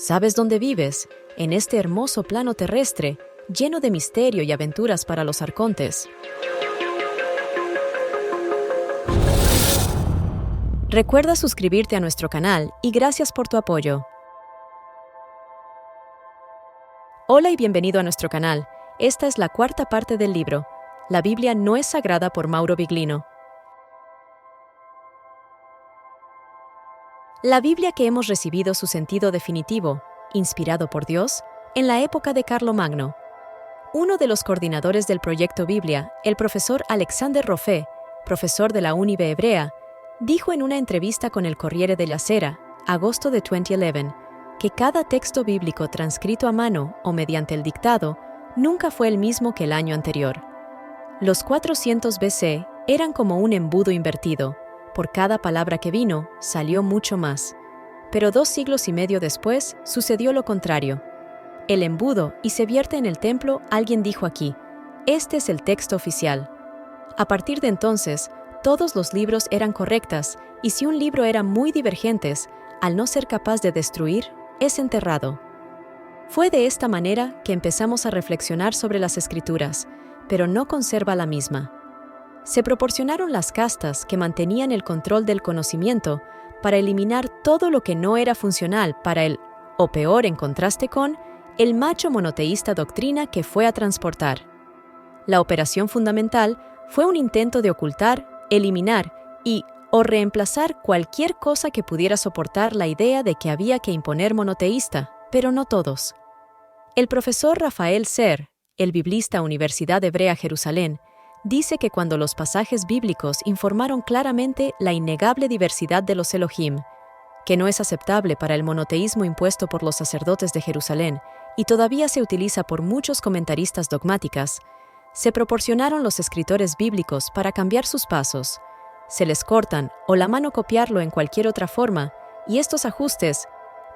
¿Sabes dónde vives? En este hermoso plano terrestre, lleno de misterio y aventuras para los arcontes. Recuerda suscribirte a nuestro canal y gracias por tu apoyo. Hola y bienvenido a nuestro canal. Esta es la cuarta parte del libro La Biblia no es sagrada por Mauro Biglino. La Biblia que hemos recibido su sentido definitivo, inspirado por Dios, en la época de Carlomagno. Uno de los coordinadores del proyecto Biblia, el profesor Alexander Roffé, profesor de la UNIVE Hebrea, dijo en una entrevista con el Corriere della Sera, agosto de 2011, que cada texto bíblico transcrito a mano o mediante el dictado nunca fue el mismo que el año anterior. Los 400 BC eran como un embudo invertido. Por cada palabra que vino, salió mucho más. Pero 2 siglos y medio después, sucedió lo contrario. El embudo y se vierte en el templo, alguien dijo aquí, este es el texto oficial. A partir de entonces, todos los libros eran correctas, y si un libro era muy divergentes, al no ser capaz de destruir, es enterrado. Fue de esta manera que empezamos a reflexionar sobre las Escrituras, pero no conserva la misma. Se proporcionaron las castas que mantenían el control del conocimiento para eliminar todo lo que no era funcional para el, o peor en contraste con, el macho monoteísta doctrina que fue a transportar. La operación fundamental fue un intento de ocultar, eliminar y o reemplazar cualquier cosa que pudiera soportar la idea de que había que imponer monoteísta, pero no todos. El profesor Rafael Ser, el biblista Universidad Hebrea Jerusalén, dice que cuando los pasajes bíblicos informaron claramente la innegable diversidad de los Elohim, que no es aceptable para el monoteísmo impuesto por los sacerdotes de Jerusalén y todavía se utiliza por muchos comentaristas dogmáticas, se proporcionaron los escritores bíblicos para cambiar sus pasos, se les cortan o la mano copiarlo en cualquier otra forma, y estos ajustes,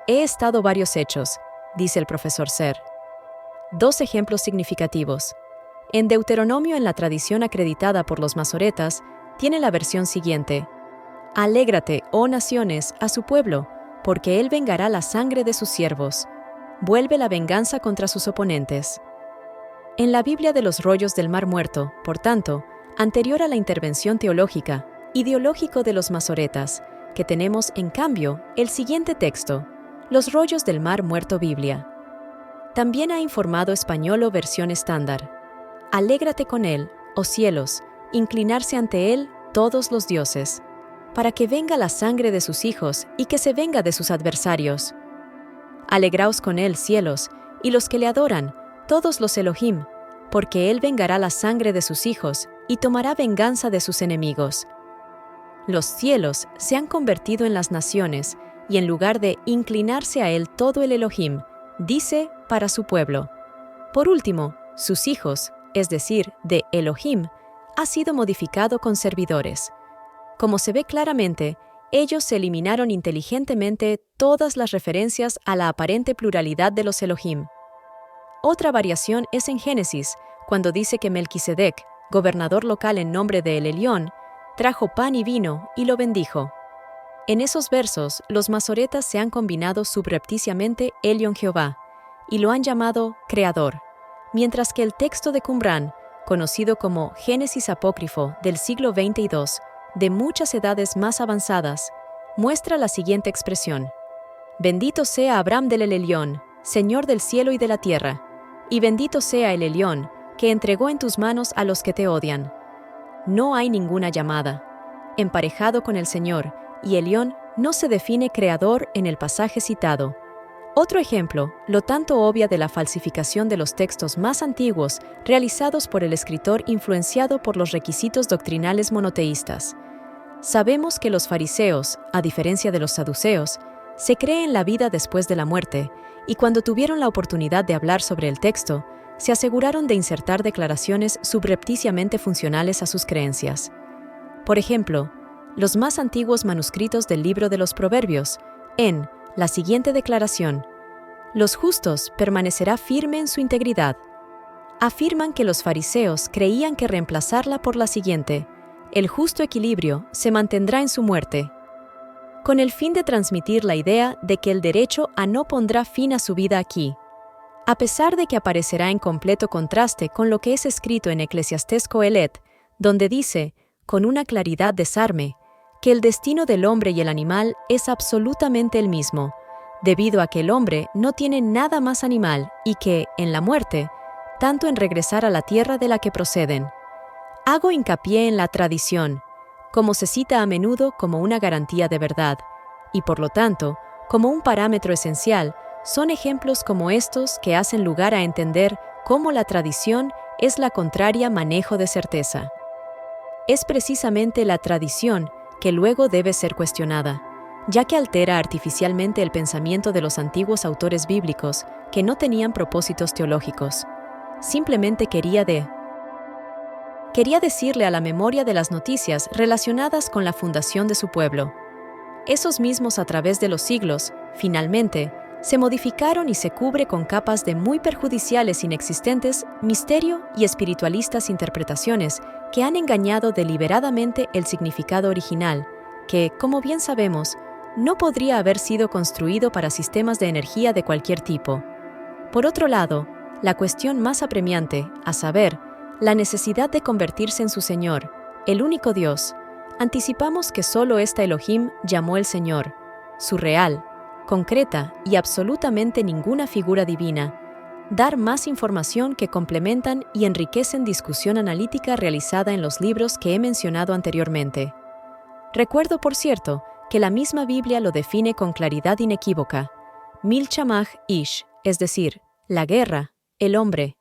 he estado varios hechos, dice el profesor Ser. 2 ejemplos significativos. En Deuteronomio, en la tradición acreditada por los masoretas, tiene la versión siguiente: Alégrate, oh naciones, a su pueblo, porque él vengará la sangre de sus siervos. Vuelve la venganza contra sus oponentes. En la Biblia de los rollos del Mar Muerto, por tanto, anterior a la intervención teológica, ideológico de los masoretas, que tenemos, en cambio, el siguiente texto: Los rollos del Mar Muerto Biblia. También ha informado español o versión estándar. Alégrate con él, oh cielos, inclinarse ante él todos los dioses, para que venga la sangre de sus hijos y que se venga de sus adversarios. Alegraos con él, cielos, y los que le adoran, todos los Elohim, porque él vengará la sangre de sus hijos y tomará venganza de sus enemigos. Los cielos se han convertido en las naciones, y en lugar de inclinarse a él todo el Elohim, dice para su pueblo. Por último, sus hijos, es decir, de Elohim, ha sido modificado con servidores. Como se ve claramente, ellos eliminaron inteligentemente todas las referencias a la aparente pluralidad de los Elohim. Otra variación es en Génesis, cuando dice que Melquisedec, gobernador local en nombre de El Elión, trajo pan y vino y lo bendijo. En esos versos, los masoretas se han combinado subrepticiamente Elión Jehová y lo han llamado Creador, mientras que el texto de Qumrán, conocido como Génesis apócrifo del siglo XX y II, de muchas edades más avanzadas, muestra la siguiente expresión: Bendito sea Abraham del El Elión, Señor del cielo y de la tierra, y bendito sea el Elión, que entregó en tus manos a los que te odian. No hay ninguna llamada. Emparejado con el Señor, y Elión no se define creador en el pasaje citado. Otro ejemplo, lo tanto obvia de la falsificación de los textos más antiguos realizados por el escritor influenciado por los requisitos doctrinales monoteístas. Sabemos que los fariseos, a diferencia de los saduceos, se creen la vida después de la muerte, y cuando tuvieron la oportunidad de hablar sobre el texto, se aseguraron de insertar declaraciones subrepticiamente funcionales a sus creencias. Por ejemplo, los más antiguos manuscritos del libro de los Proverbios, en la siguiente declaración: Los justos permanecerá firme en su integridad. Afirman que los fariseos creían que reemplazarla por la siguiente: el justo equilibrio se mantendrá en su muerte. con el fin de transmitir la idea de que el derecho a no pondrá fin a su vida aquí. A pesar de que aparecerá en completo contraste con lo que es escrito en Eclesiastés Coelet, donde dice, con una claridad desarme, que el destino del hombre y el animal es absolutamente el mismo, debido a que el hombre no tiene nada más animal y que, en la muerte, tanto en regresar a la tierra de la que proceden. Hago hincapié en la tradición, como se cita a menudo como una garantía de verdad, y por lo tanto, como un parámetro esencial, son ejemplos como estos que hacen lugar a entender cómo la tradición es la contraria manejo de certeza. Es precisamente la tradición que luego debe ser cuestionada, ya que altera artificialmente el pensamiento de los antiguos autores bíblicos que no tenían propósitos teológicos. Simplemente quería decirle a la memoria de las noticias relacionadas con la fundación de su pueblo. Esos mismos a través de los siglos, finalmente, se modificaron y se cubre con capas de muy perjudiciales inexistentes, misterio y espiritualistas interpretaciones que han engañado deliberadamente el significado original, que, como bien sabemos, no podría haber sido construido para sistemas de energía de cualquier tipo. Por otro lado, la cuestión más apremiante, a saber, la necesidad de convertirse en su Señor, el único Dios, anticipamos que solo esta Elohim llamó el Señor, su real, concreta y absolutamente ninguna figura divina, dar más información que complementan y enriquecen discusión analítica realizada en los libros que he mencionado anteriormente. Recuerdo, por cierto, que la misma Biblia lo define con claridad inequívoca, Milchamaj Ish, es decir, la guerra, el hombre.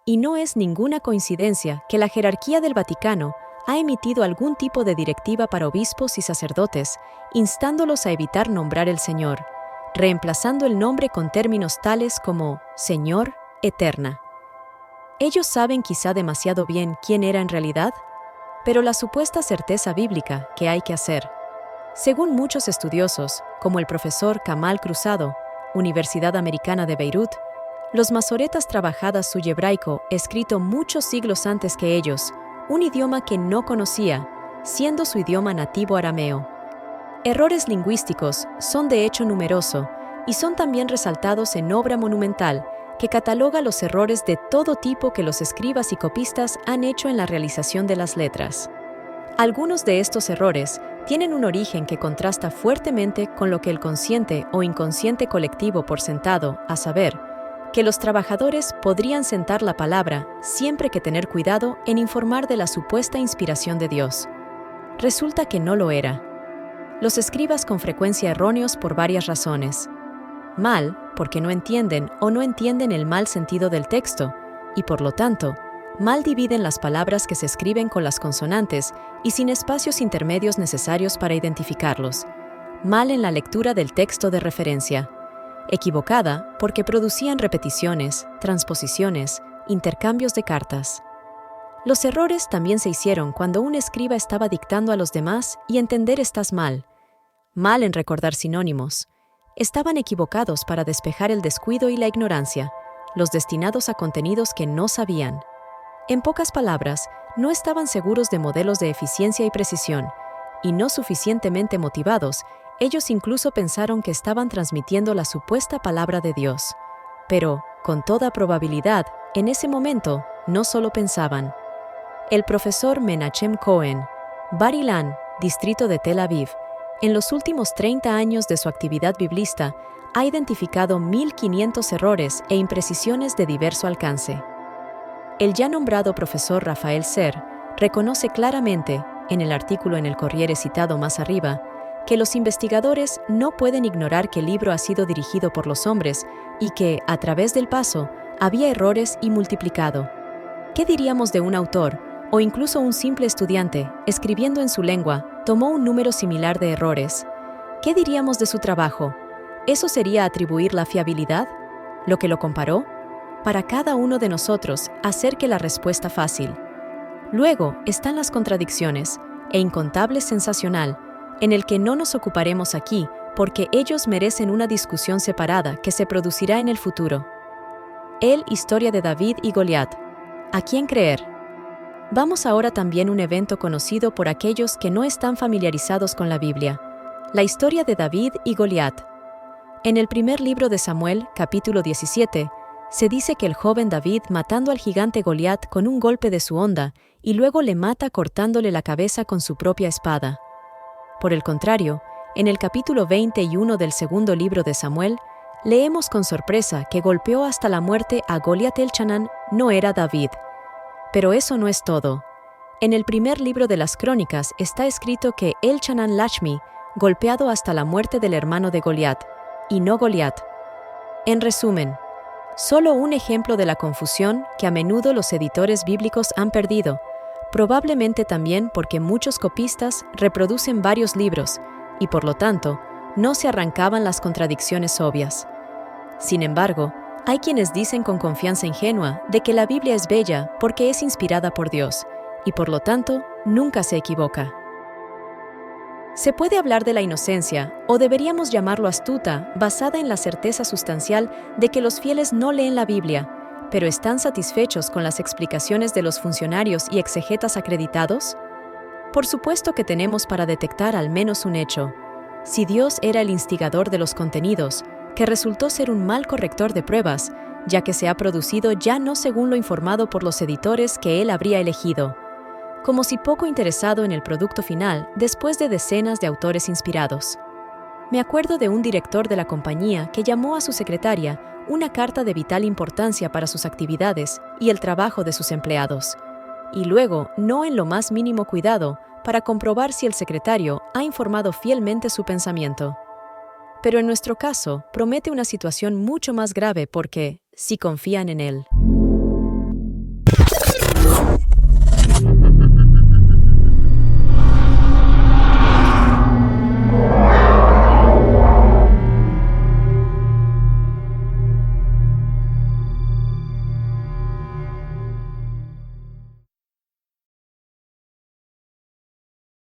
Y no es ninguna coincidencia que la jerarquía del Vaticano ha emitido algún tipo de directiva para obispos y sacerdotes, instándolos a evitar nombrar el Señor, reemplazando el nombre con términos tales como Señor, Eterna. Ellos saben quizá demasiado bien quién era en realidad, pero la supuesta certeza bíblica que hay que hacer. Según muchos estudiosos, como el profesor Kamal Cruzado, Universidad Americana de Beirut, los masoretas trabajadas su hebraico, escrito muchos siglos antes que ellos, un idioma que no conocía, siendo su idioma nativo arameo. Errores lingüísticos son de hecho numeroso y son también resaltados en obra monumental que cataloga los errores de todo tipo que los escribas y copistas han hecho en la realización de las letras. Algunos de estos errores tienen un origen que contrasta fuertemente con lo que el consciente o inconsciente colectivo por sentado, a saber, que los trabajadores podrían sentar la palabra siempre que tener cuidado en informar de la supuesta inspiración de Dios. Resulta que no lo era. Los escribas con frecuencia erróneos por varias razones. Mal, porque no entienden o no entienden el mal sentido del texto, y por lo tanto, mal dividen las palabras que se escriben con las consonantes y sin espacios intermedios necesarios para identificarlos. Mal en la lectura del texto de referencia. Equivocada porque producían repeticiones, transposiciones, intercambios de cartas. Los errores también se hicieron cuando un escriba estaba dictando a los demás y entender estás mal. Mal en recordar sinónimos. Estaban equivocados para despejar el descuido y la ignorancia, los destinados a contenidos que no sabían. En pocas palabras, no estaban seguros de modelos de eficiencia y precisión, y no suficientemente motivados, ellos incluso pensaron que estaban transmitiendo la supuesta palabra de Dios. Pero, con toda probabilidad, en ese momento, no solo pensaban. El profesor Menachem Cohen, Bar Ilan, distrito de Tel Aviv, en los últimos 30 años de su actividad biblista, ha identificado 1.500 errores e imprecisiones de diverso alcance. El ya nombrado profesor Rafael Ser reconoce claramente, en el artículo en el Corriere citado más arriba, que los investigadores no pueden ignorar que el libro ha sido dirigido por los hombres y que, a través del paso, había errores y multiplicado. ¿Qué diríamos de un autor, o incluso un simple estudiante, escribiendo en su lengua, tomó un número similar de errores? ¿Qué diríamos de su trabajo? ¿Eso sería atribuir la fiabilidad? ¿Lo que lo comparó? Para cada uno de nosotros, hacer que la respuesta fácil. Luego están las contradicciones, e incontable sensacional, en el que no nos ocuparemos aquí, porque ellos merecen una discusión separada que se producirá en el futuro. Historia de David y Goliat. ¿A quién creer? Vamos ahora también a un evento conocido por aquellos que no están familiarizados con la Biblia. La historia de David y Goliat. En el primer libro de Samuel, capítulo 17, se dice que el joven David matando al gigante Goliat con un golpe de su honda y luego le mata cortándole la cabeza con su propia espada. Por el contrario, en el capítulo 21 del segundo libro de Samuel, leemos con sorpresa que golpeó hasta la muerte a Goliat el-Chanán no era David. Pero eso no es todo. En el primer libro de las Crónicas está escrito que el-Chanán Lashmi golpeado hasta la muerte del hermano de Goliat, y no Goliat. En resumen, solo un ejemplo de la confusión que a menudo los editores bíblicos han perdido, probablemente también porque muchos copistas reproducen varios libros y por lo tanto no se arrancaban las contradicciones obvias. Sin embargo, hay quienes dicen con confianza ingenua de que la Biblia es bella porque es inspirada por Dios y por lo tanto nunca se equivoca. Se puede hablar de la inocencia, o deberíamos llamarlo astuta, basada en la certeza sustancial de que los fieles no leen la Biblia, pero están satisfechos con las explicaciones de los funcionarios y exegetas acreditados? Por supuesto que tenemos para detectar al menos un hecho. Si Dios era el instigador de los contenidos, que resultó ser un mal corrector de pruebas, ya que se ha producido ya no según lo informado por los editores que él habría elegido, como si poco interesado en el producto final después de decenas de autores inspirados. Me acuerdo de un director de la compañía que llamó a su secretaria una carta de vital importancia para sus actividades y el trabajo de sus empleados, y luego, no en lo más mínimo cuidado, para comprobar si el secretario ha informado fielmente su pensamiento. Pero en nuestro caso, promete una situación mucho más grave porque, si confían en él.